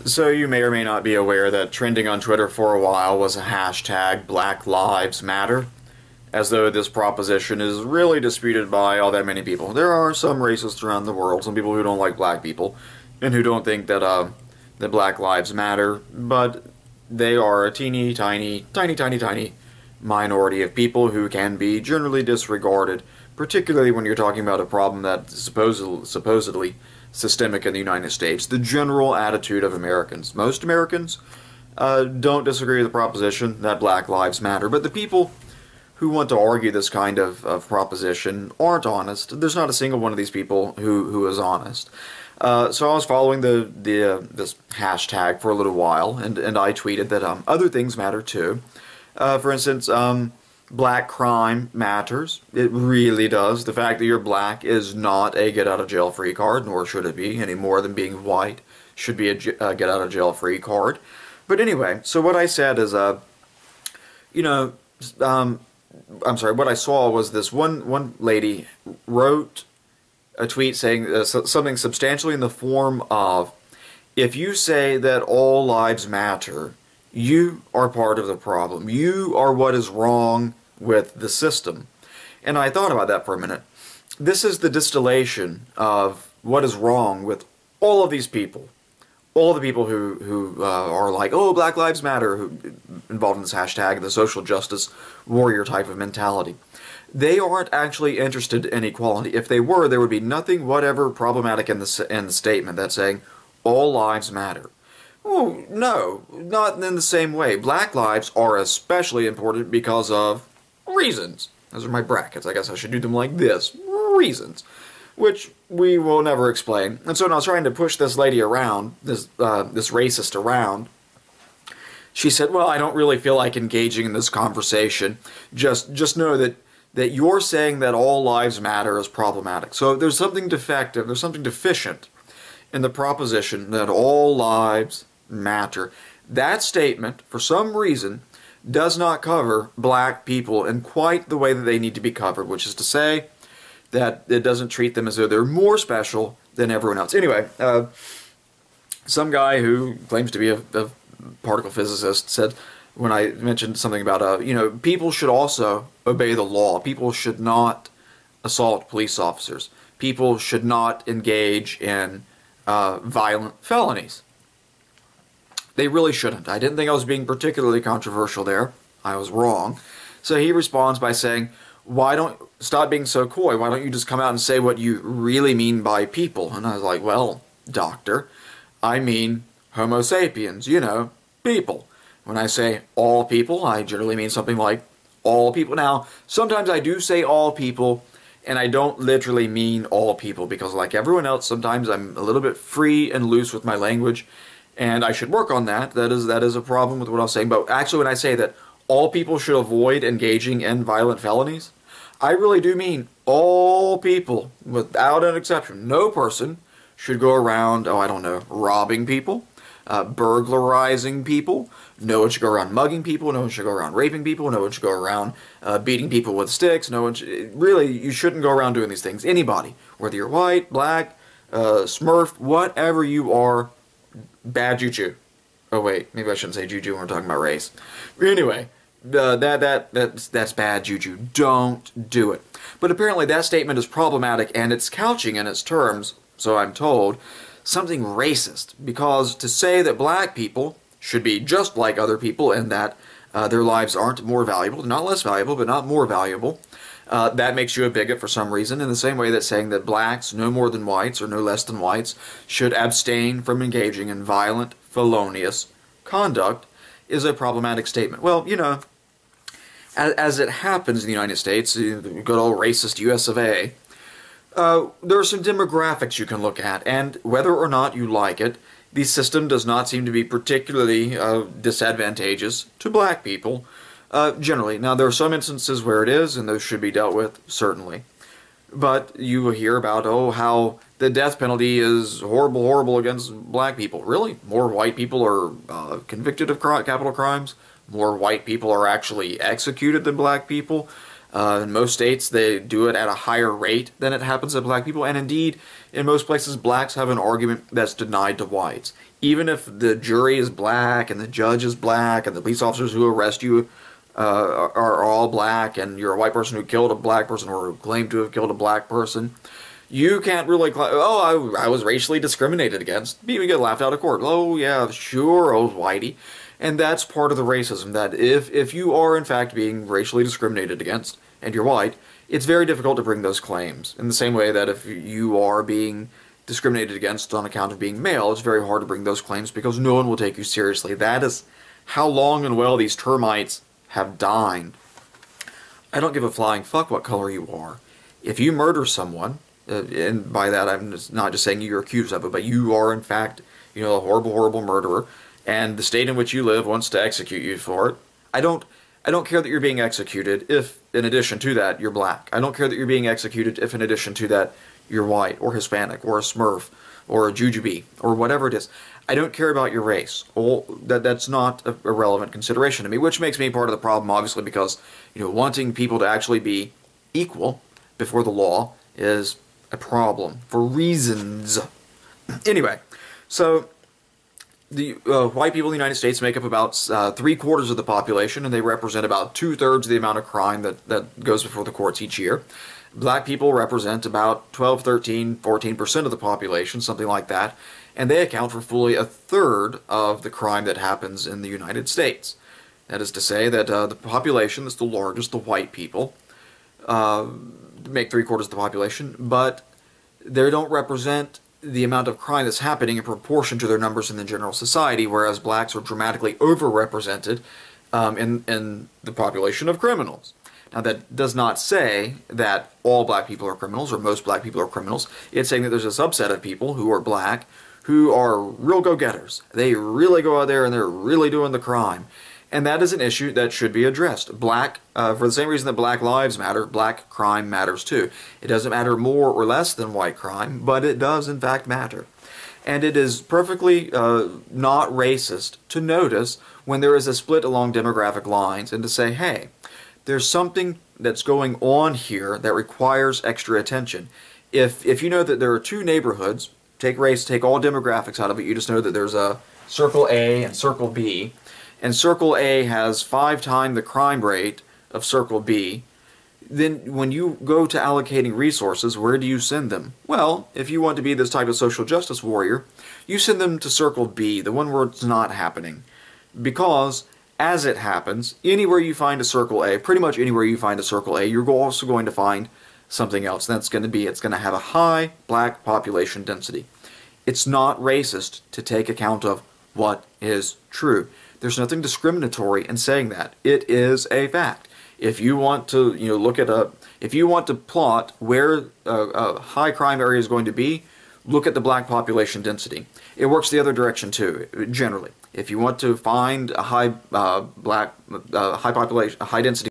So you may or may not be aware that trending on Twitter for a while was a hashtag Black Lives Matter, as though this proposition is really disputed by all that many people. There are some racists around the world, some people who don't like black people, and who don't think that Black Lives Matter, but they are a teeny tiny minority of people who can be generally disregarded, particularly when you're talking about a problem that's supposedly systemic in the United States. The general attitude of Americans, most Americans, don't disagree with the proposition that Black Lives Matter, but the people who want to argue this kind of proposition aren't honest. There's not a single one of these people who is honest. So I was following this hashtag for a little while, and I tweeted that other things matter too. For instance, black crime matters. It really does. The fact that you're black is not a get-out-of-jail-free card, nor should it be, any more than being white should be a get-out-of-jail-free card. But anyway, so what I said is, I'm sorry, what I saw was this one lady wrote a tweet saying something substantially in the form of, if you say that all lives matter, you are part of the problem. You are what is wrong with the system. And I thought about that for a minute. This is the distillation of what is wrong with all of these people. All the people who are like, oh, Black Lives Matter, who involved in this hashtag, the social justice warrior type of mentality. They aren't actually interested in equality. If they were, there would be nothing whatever problematic in the statement that's saying all lives matter. Oh, no, not in the same way. Black lives are especially important because of reasons. Those are my brackets. I guess I should do them like this. Reasons. Which we will never explain. And so when I was trying to push this lady around, this racist around, she said, well, I don't really feel like engaging in this conversation. Just know that you're saying that all lives matter is problematic. So there's something defective, there's something deficient in the proposition that all lives matter. That statement, for some reason, does not cover black people in quite the way that they need to be covered, which is to say that it doesn't treat them as though they're more special than everyone else. Anyway, some guy who claims to be a particle physicist said, when I mentioned something about, people should also obey the law. People should not assault police officers. People should not engage in violent felonies. They really shouldn't. I didn't think I was being particularly controversial there. I was wrong. So he responds by saying, why don't stop being so coy? Why don't you just come out and say what you really mean by people? And I was like, well, doctor, I mean Homo sapiens, people. When I say all people, I generally mean something like all people. Now, sometimes I do say all people, and I don't literally mean all people, because like everyone else, sometimes I'm a little bit free and loose with my language, and I should work on that. That is a problem with what I was saying. But actually, when I say that all people should avoid engaging in violent felonies, I really do mean all people, without an exception. No person should go around, robbing people, burglarizing people. No one should go around mugging people. No one should go around raping people. No one should go around beating people with sticks. Really, you shouldn't go around doing these things. Anybody, whether you're white, black, Smurf, whatever you are, bad juju. Oh wait, maybe I shouldn't say juju when we're talking about race. Anyway, that's bad juju. Don't do it. But apparently that statement is problematic, and it's couching in its terms, so I'm told, something racist. Because to say that black people should be just like other people and that their lives aren't more valuable, not less valuable, but not more valuable, that makes you a bigot for some reason, in the same way that saying that blacks, no more than whites or no less than whites, should abstain from engaging in violent, felonious conduct is a problematic statement. Well, as it happens in the United States, the good old racist US of A, there are some demographics you can look at, and whether or not you like it, the system does not seem to be particularly disadvantageous to black people, generally. Now, there are some instances where it is, and those should be dealt with, certainly. But you hear about, how the death penalty is horrible against black people. Really? More white people are convicted of capital crimes? More white people are actually executed than black people? In most states, they do it at a higher rate than it happens to black people, and indeed, in most places, blacks have an argument that's denied to whites. Even if the jury is black, and the judge is black, and the police officers who arrest you are all black, and you're a white person who killed a black person or who claimed to have killed a black person, you can't really claim, oh, I was racially discriminated against. You get laughed out of court. Oh, yeah, sure, old whitey. And that's part of the racism, that if you are, in fact, being racially discriminated against, and you're white, it's very difficult to bring those claims. In the same way that if you are being discriminated against on account of being male, it's very hard to bring those claims because no one will take you seriously. That is how long and well these termites have dined. I don't give a flying fuck what color you are. If you murder someone, and by that I'm not just saying you're accused of it, but you are, in fact, a horrible, horrible murderer, and the state in which you live wants to execute you for it, I don't care that you're being executed if, in addition to that, you're black. I don't care that you're being executed if, in addition to that, you're white, or Hispanic, or a Smurf, or a Jujubee, or whatever it is. I don't care about your race. That's not a relevant consideration to me, which makes me part of the problem, obviously, because, wanting people to actually be equal before the law is a problem, for reasons. Anyway, so the white people in the United States make up about 3/4 of the population, and they represent about 2/3 of the amount of crime that goes before the courts each year. Black people represent about 12, 13, 14% of the population, something like that, and they account for fully 1/3 of the crime that happens in the United States. That is to say that the population that's the largest, the white people, make 3/4 of the population, but they don't represent the amount of crime that's happening in proportion to their numbers in the general society, whereas blacks are dramatically overrepresented in the population of criminals. Now, that does not say that all black people are criminals or most black people are criminals. It's saying that there's a subset of people who are black who are real go-getters. They really go out there and they're really doing the crime. And that is an issue that should be addressed. For the same reason that black lives matter, black crime matters too. It doesn't matter more or less than white crime, but it does in fact matter. And it is perfectly not racist to notice when there is a split along demographic lines and to say, hey, there's something that's going on here that requires extra attention. If you know that there are two neighborhoods, take race, take all demographics out of it, you just know that there's a Circle A and Circle B, and Circle A has 5 times the crime rate of Circle B, then when you go to allocating resources, where do you send them? Well, if you want to be this type of social justice warrior, you send them to Circle B, the one where it's not happening. Because, as it happens, anywhere you find a Circle A, pretty much anywhere you find a Circle A, you're also going to find something else. That's going to be, it's going to have a high black population density. It's not racist to take account of what is true. There's nothing discriminatory in saying that. It is a fact. If you want to, if you want to plot where a high crime area is going to be, look at the black population density. It works the other direction too, generally. If you want to find a high high density